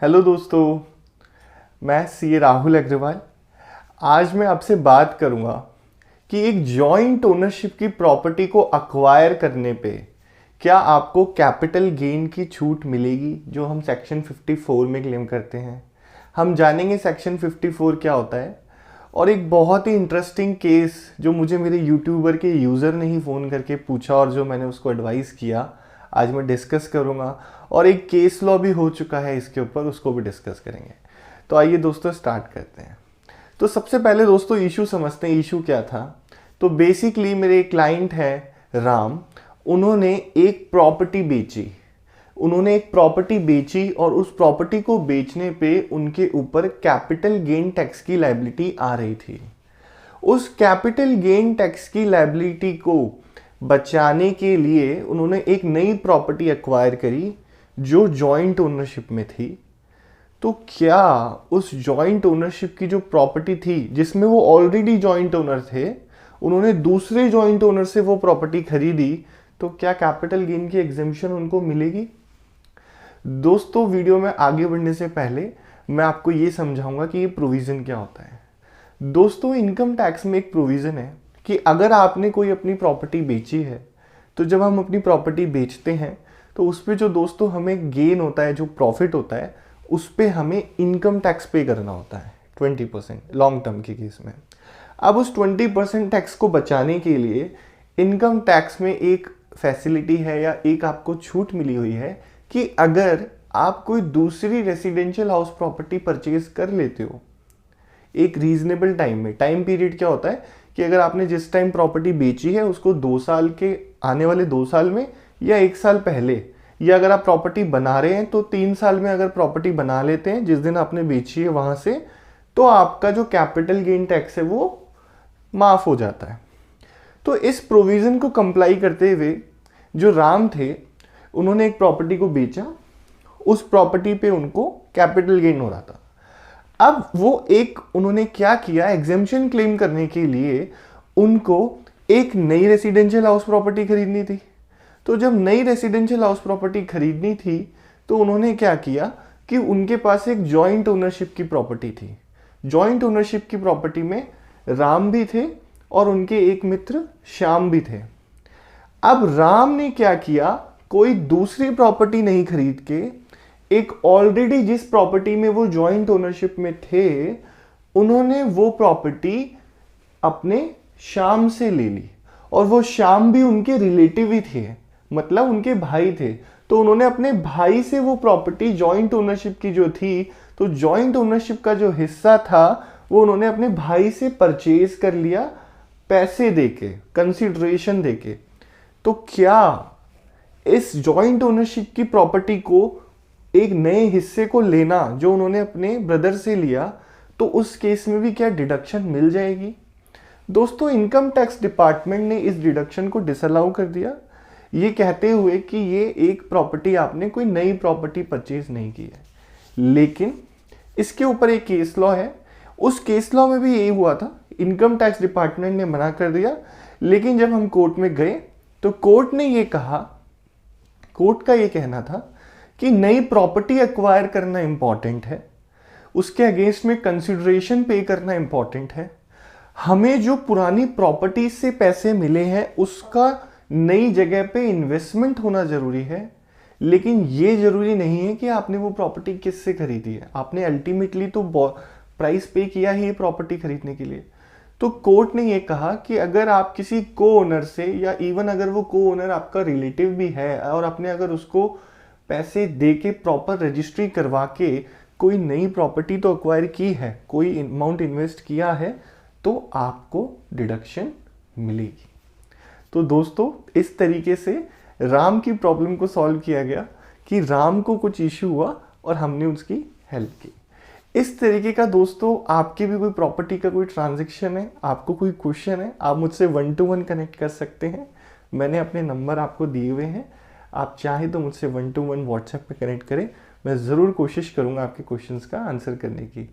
Hello दोस्तों, मैं सी राहुल अग्रवाल। आज मैं आपसे बात करूंगा कि एक जॉइंट ओनरशिप की प्रॉपर्टी को अक्वायर करने पे क्या आपको कैपिटल गेन की छूट मिलेगी, जो हम सेक्शन 54 में क्लेम करते हैं। हम जानेंगे सेक्शन 54 क्या होता है। और एक बहुत ही इंटरेस्टिंग केस जो मुझे मेरे यूट्यूबर के यूज़र ने ही फ़ोन करके पूछा और जो मैंने उसको एडवाइस किया, आज मैं डिस्कस करूंगा। और एक केस लॉ भी हो चुका है इसके ऊपर, उसको भी डिस्कस करेंगे। तो आइए दोस्तों स्टार्ट करते हैं। तो सबसे पहले दोस्तों इशू समझते हैं, इशू क्या था। तो बेसिकली मेरे एक क्लाइंट है राम, उन्होंने एक प्रॉपर्टी बेची और उस प्रॉपर्टी को बेचने पे उनके ऊपर कैपिटल गेन टैक्स की लायबिलिटी आ रही थी। उस कैपिटल गेन टैक्स की लायबिलिटी को बचाने के लिए उन्होंने एक नई प्रॉपर्टी एक्वायर करी जो जॉइंट ओनरशिप में थी। तो क्या उस जॉइंट ओनरशिप की जो प्रॉपर्टी थी जिसमें वो ऑलरेडी जॉइंट ओनर थे, उन्होंने दूसरे जॉइंट ओनर से वो प्रॉपर्टी खरीदी, तो क्या कैपिटल गेन की एग्जेम्पशन उनको मिलेगी? दोस्तों वीडियो में आगे बढ़ने से पहले मैं आपको ये समझाऊंगा कि ये प्रोविजन क्या होता है। दोस्तों इनकम टैक्स में एक प्रोविजन है कि अगर आपने कोई अपनी प्रॉपर्टी बेची है, तो जब हम अपनी प्रॉपर्टी बेचते हैं तो उस पर जो दोस्तों हमें गेन होता है, जो प्रॉफिट होता है, उस पर हमें इनकम टैक्स पे करना होता है 20% लॉन्ग टर्म के केस में। अब उस 20% टैक्स को बचाने के लिए इनकम टैक्स में एक फैसिलिटी है या एक आपको छूट मिली हुई है कि अगर आप कोई दूसरी रेसिडेंशियल हाउस प्रॉपर्टी परचेज कर लेते हो एक रीजनेबल टाइम में। टाइम पीरियड क्या होता है कि अगर आपने जिस टाइम प्रॉपर्टी बेची है उसको 2 साल के आने वाले 2 साल में या 1 साल पहले, या अगर आप प्रॉपर्टी बना रहे हैं तो 3 साल में अगर प्रॉपर्टी बना लेते हैं जिस दिन आपने बेची है वहां से, तो आपका जो कैपिटल गेन टैक्स है वो माफ हो जाता है। तो इस प्रोविजन को कंप्लाई करते हुए जो राम थे, उन्होंने एक प्रॉपर्टी को बेचा, उस प्रॉपर्टी पे उनको कैपिटल गेन हो रहा था। अब वो उन्होंने क्या किया, एग्जेम्पशन क्लेम करने के लिए उनको एक नई रेसिडेंशियल हाउस प्रॉपर्टी खरीदनी थी। तो जब नई रेसिडेंशियल हाउस प्रॉपर्टी खरीदनी थी तो उन्होंने क्या किया कि उनके पास एक जॉइंट ओनरशिप की प्रॉपर्टी थी। जॉइंट ओनरशिप की प्रॉपर्टी में राम भी थे और उनके एक मित्र श्याम भी थे। अब राम ने क्या किया, कोई दूसरी प्रॉपर्टी नहीं खरीद के एक ऑलरेडी जिस प्रॉपर्टी में वो जॉइंट ओनरशिप में थे, उन्होंने वो प्रॉपर्टी अपने श्याम से ले ली। और वो श्याम भी उनके रिलेटिव ही थे, मतलब उनके भाई थे। तो उन्होंने अपने भाई से वो प्रॉपर्टी जॉइंट ओनरशिप की जो थी, तो जॉइंट ओनरशिप का जो हिस्सा था वो उन्होंने अपने भाई से परचेज कर लिया पैसे देके, कंसिडरेशन देके। तो क्या इस जॉइंट ओनरशिप की प्रॉपर्टी को एक नए हिस्से को लेना जो उन्होंने अपने ब्रदर से लिया, तो उस केस में भी क्या डिडक्शन मिल जाएगी? दोस्तों इनकम टैक्स डिपार्टमेंट ने इस डिडक्शन को डिसअलाउ कर दिया, ये कहते हुए कि ये एक प्रॉपर्टी, आपने कोई नई प्रॉपर्टी परचेज नहीं की है। लेकिन इसके ऊपर एक केस लॉ है, उस केस लॉ में भी यही हुआ था, इनकम टैक्स डिपार्टमेंट ने मना कर दिया। लेकिन जब हम कोर्ट में गए तो कोर्ट ने ये कहा, कोर्ट का ये कहना था कि नई प्रॉपर्टी एक्वायर करना इंपॉर्टेंट है, उसके अगेंस्ट में कंसिडरेशन पे करना इंपॉर्टेंट है। हमें जो पुरानी प्रॉपर्टी से पैसे मिले हैं उसका नई जगह पे इन्वेस्टमेंट होना जरूरी है। लेकिन ये जरूरी नहीं है कि आपने वो प्रॉपर्टी किससे खरीदी है, आपने अल्टीमेटली तो प्राइस पे किया ही प्रॉपर्टी खरीदने के लिए। तो कोर्ट ने ये कहा कि अगर आप किसी को ओनर से, या इवन अगर वो को ओनर आपका रिलेटिव भी है और आपने अगर उसको पैसे दे के प्रॉपर रजिस्ट्री करवा के कोई नई प्रॉपर्टी तो एक्वायर की है, कोई अमाउंट इन्वेस्ट किया है, तो आपको डिडक्शन मिलेगी। तो दोस्तों इस तरीके से राम की प्रॉब्लम को सॉल्व किया गया कि राम को कुछ इश्यू हुआ और हमने उसकी हेल्प की। इस तरीके का दोस्तों आपकी भी कोई प्रॉपर्टी का कोई ट्रांजैक्शन है, आपको कोई क्वेश्चन है, आप मुझसे 1-to-1 कनेक्ट कर सकते हैं। मैंने अपने नंबर आपको दिए हुए हैं, आप चाहें तो मुझसे 1-to-1 व्हाट्सएप पे कनेक्ट करें। मैं ज़रूर कोशिश करूँगा आपके क्वेश्चंस का आंसर करने की।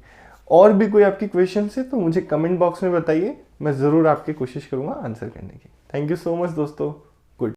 और भी कोई आपकी क्वेश्चन है तो मुझे कमेंट बॉक्स में बताइए, मैं ज़रूर आपकी कोशिश करूँगा आंसर करने की। थैंक यू सो मच दोस्तों।